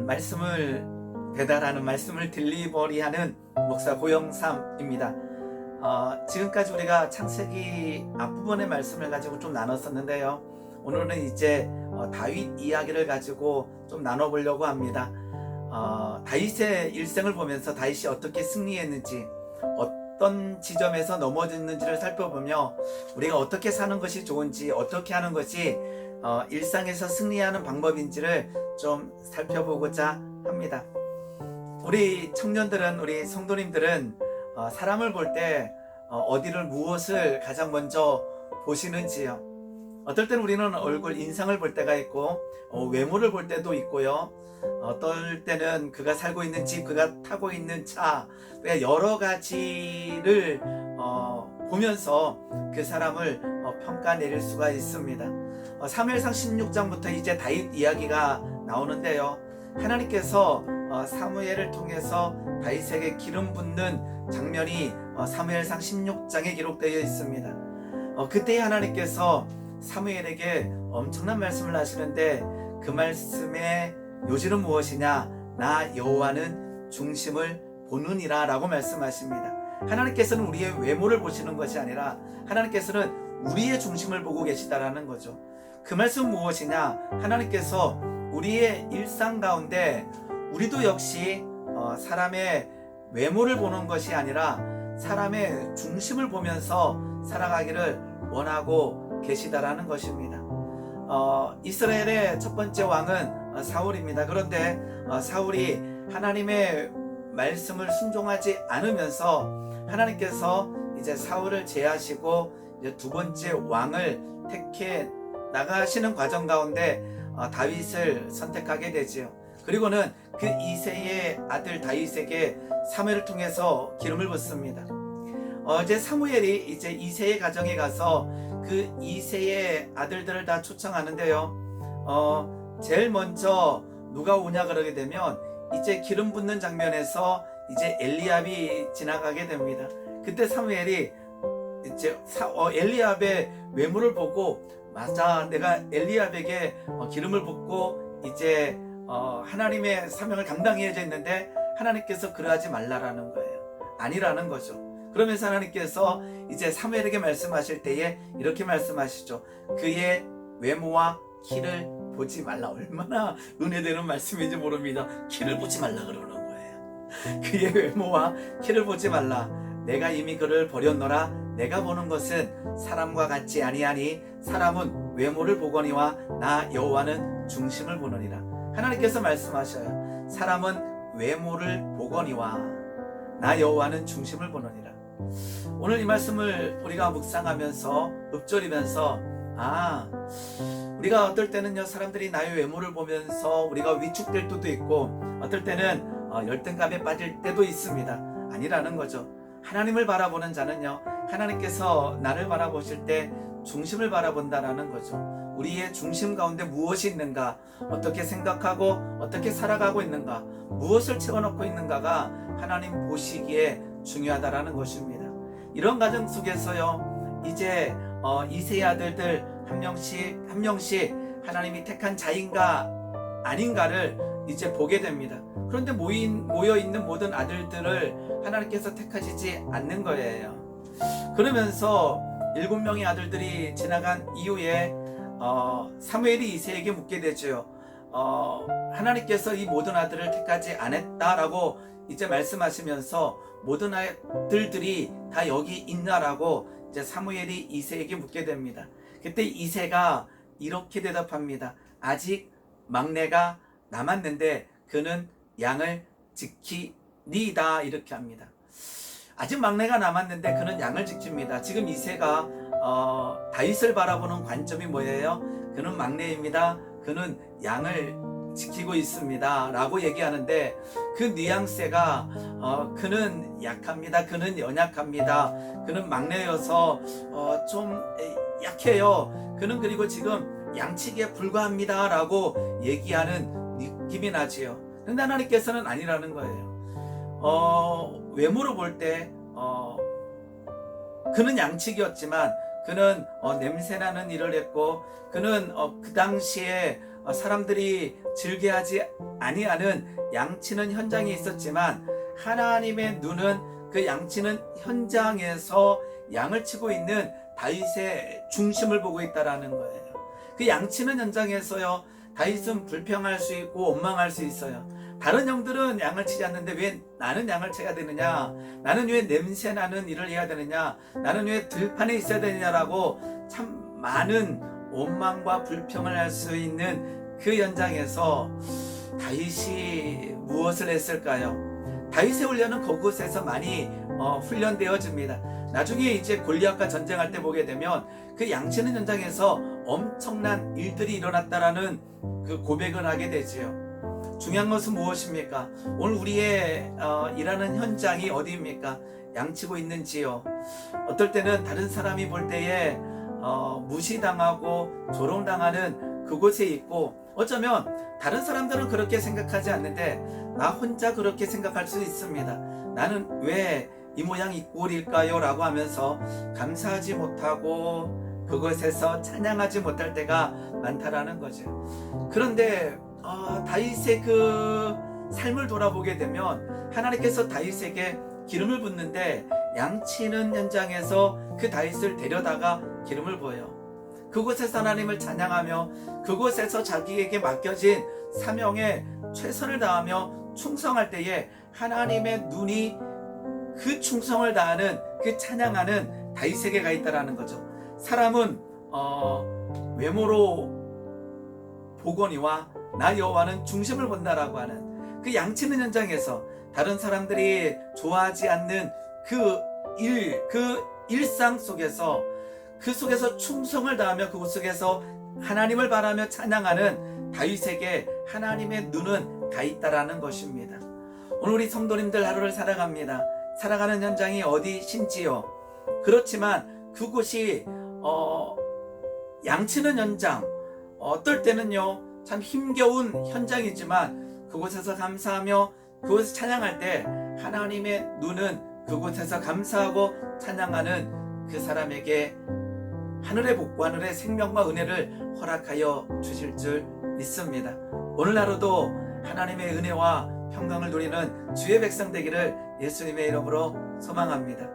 말씀을 배달하는, 말씀을 딜리버리하는 목사 고영삼입니다. 지금까지 우리가 창세기 앞부분의 말씀을 가지고 좀 나눴었는데요. 오늘은 이제 다윗 이야기를 가지고 좀 나눠보려고 합니다. 다윗의 일생을 보면서 다윗이 어떻게 승리했는지, 어떤 지점에서 넘어졌는지를 살펴보며 우리가 어떻게 사는 것이 좋은지, 어떻게 하는 것이 일상에서 승리하는 방법인지를 좀 살펴보고자 합니다. 우리 청년들은, 우리 성도님들은 사람을 볼 때 어디를, 무엇을 가장 먼저 보시는지요? 어떨 때는 우리는 얼굴, 인상을 볼 때가 있고 외모를 볼 때도 있고요. 어떨 때는 그가 살고 있는 집, 그가 타고 있는 차, 여러 가지를 보면서 그 사람을 평가 내릴 수가 있습니다. 사무엘상 16장부터 이제 다윗 이야기가 나오는데요. 하나님께서 사무엘을 통해서 다윗에게 기름 붓는 장면이 사무엘상 16장에 기록되어 있습니다. 그때 하나님께서 사무엘에게 엄청난 말씀을 하시는데, 그 말씀의 요지는 무엇이냐? 나 여호와는 중심을 보느니라 라고 말씀하십니다. 하나님께서는 우리의 외모를 보시는 것이 아니라 하나님께서는 우리의 중심을 보고 계시다라는 거죠. 그 말씀은 무엇이냐? 하나님께서 우리의 일상 가운데 우리도 역시 사람의 외모를 보는 것이 아니라 사람의 중심을 보면서 살아가기를 원하고 계시다라는 것입니다. 이스라엘의 첫 번째 왕은 사울입니다. 그런데 사울이 하나님의 말씀을 순종하지 않으면서 하나님께서 이제 사울을 제하시고 이제 두 번째 왕을 택해 나가시는 과정 가운데 다윗을 선택하게 되지요. 그리고는 그 이새의 아들 다윗에게 사무엘을 통해서 기름을 붓습니다. 이제 사무엘이 이제 이새의 가정에 가서 그 이새의 아들들을 다 초청하는데요. 제일 먼저 누가 오냐 그러게 되면 이제 기름 붓는 장면에서 이제 엘리압이 지나가게 됩니다. 그때 사무엘이 이제 엘리압의 외모를 보고, 맞아, 내가 엘리압에게 기름을 붓고 이제 하나님의 사명을 감당해야 했는데 하나님께서 그러하지 말라라는 거예요. 아니라는 거죠. 그러면서 하나님께서 이제 사무엘에게 말씀하실 때에 이렇게 말씀하시죠. 그의 외모와 키를 보지 말라. 얼마나 은혜되는 말씀인지 모릅니다. 키를 보지 말라 그러는 거예요. 그의 외모와 키를 보지 말라. 내가 이미 그를 버렸노라. 내가 보는 것은 사람과 같지 아니하니 사람은 외모를 보거니와 나 여호와는 중심을 보느니라. 하나님께서 말씀하셔요. 사람은 외모를 보거니와 나 여호와는 중심을 보느니라. 오늘 이 말씀을 우리가 묵상하면서 읊조리면서 우리가 어떨 때는요, 사람들이 나의 외모를 보면서 우리가 위축될 때도 있고 어떨 때는 열등감에 빠질 때도 있습니다. 아니라는 거죠. 하나님을 바라보는 자는요, 하나님께서 나를 바라보실 때 중심을 바라본다라는 거죠. 우리의 중심 가운데 무엇이 있는가, 어떻게 생각하고 어떻게 살아가고 있는가, 무엇을 채워넣고 있는가가 하나님 보시기에 중요하다라는 것입니다. 이런 과정 속에서요, 이제 이새의 아들들 한 명씩 하나님이 택한 자인가 아닌가를 이제 보게 됩니다. 그런데 모여있는 모든 아들들을 하나님께서 택하시지 않는 거예요. 그러면서 7명의 아들들이 지나간 이후에 사무엘이 이새에게 묻게 되죠. 하나님께서 이 모든 아들을 택하지 않았다라고 이제 말씀하시면서 모든 아들들이 다 여기 있나라고 이제 사무엘이 이새에게 묻게 됩니다. 그때 이새가 이렇게 대답합니다. 아직 막내가 남았는데 그는 양을 지키리이다. 이렇게 합니다. 아직 막내가 남았는데 그는 양을 지킵니다. 지금 이새가 다윗을 바라보는 관점이 뭐예요? 그는 막내입니다. 그는 양을 지키고 있습니다 라고 얘기하는데, 그 뉘앙스가 그는 약합니다. 그는 연약합니다. 그는 막내여서 좀 약해요. 그는 그리고 지금 양치기에 불과합니다 라고 얘기하는 느낌이 나지요. 근데 하나님께서는 아니라는 거예요. 외모로 볼 때 그는 양치기였지만 그는 냄새나는 일을 했고, 그는 그 당시에 사람들이 즐겨하지 아니하는 양치는 현장이 있었지만 하나님의 눈은 그 양치는 현장에서 양을 치고 있는 다윗의 중심을 보고 있다라는 거예요. 그 양치는 현장에서요, 다윗은 불평할 수 있고 원망할 수 있어요. 다른 영들은 양을 치지 않는데 왜 나는 양을 쳐야 되느냐, 나는 왜 냄새나는 일을 해야 되느냐, 나는 왜 들판에 있어야 되느냐라고 참 많은 원망과 불평을 할 수 있는 그 현장에서 다윗이 무엇을 했을까요? 다윗의 훈련은 그곳에서 많이 훈련되어집니다. 나중에 이제 골리앗과 전쟁할 때 보게 되면 그 양치는 현장에서 엄청난 일들이 일어났다라는 그 고백을 하게 되지요. 중요한 것은 무엇입니까? 오늘 우리의 일하는 현장이 어디입니까? 양치고 있는지요. 어떨 때는 다른 사람이 볼 때에 무시당하고 조롱당하는 그곳에 있고, 어쩌면 다른 사람들은 그렇게 생각하지 않는데 나 혼자 그렇게 생각할 수 있습니다. 나는 왜 이 모양 이 꼴일까요? 라고 하면서 감사하지 못하고 그것에서 찬양하지 못할 때가 많다라는 거죠. 그런데 다윗의 그 삶을 돌아보게 되면 하나님께서 다윗에게 기름을 붓는데 양치는 현장에서 그 다윗을 데려다가 기름을 부어요. 그곳에서 하나님을 찬양하며 그곳에서 자기에게 맡겨진 사명에 최선을 다하며 충성할 때에 하나님의 눈이 그 충성을 다하는 그 찬양하는 다윗에게 가 있다라는 거죠. 사람은 외모로 보거니와 나 여호와는 중심을 본다라고 하는 그 양치는 현장에서 다른 사람들이 좋아하지 않는 그 일상 속에서 그 속에서 충성을 다하며 그곳 속에서 하나님을 바라며 찬양하는 다윗에게 하나님의 눈은 가 있다라는 것입니다. 오늘 우리 성도님들 하루를 살아갑니다. 살아가는 현장이 어디신지요? 그렇지만 그곳이 양치는 현장, 어떨 때는요 참 힘겨운 현장이지만 그곳에서 감사하며 그곳에서 찬양할 때 하나님의 눈은 그곳에서 감사하고 찬양하는 그 사람에게 하늘의 복과 하늘의 생명과 은혜를 허락하여 주실 줄 믿습니다. 오늘 하루도 하나님의 은혜와 평강을 누리는 주의 백성 되기를 예수님의 이름으로 소망합니다.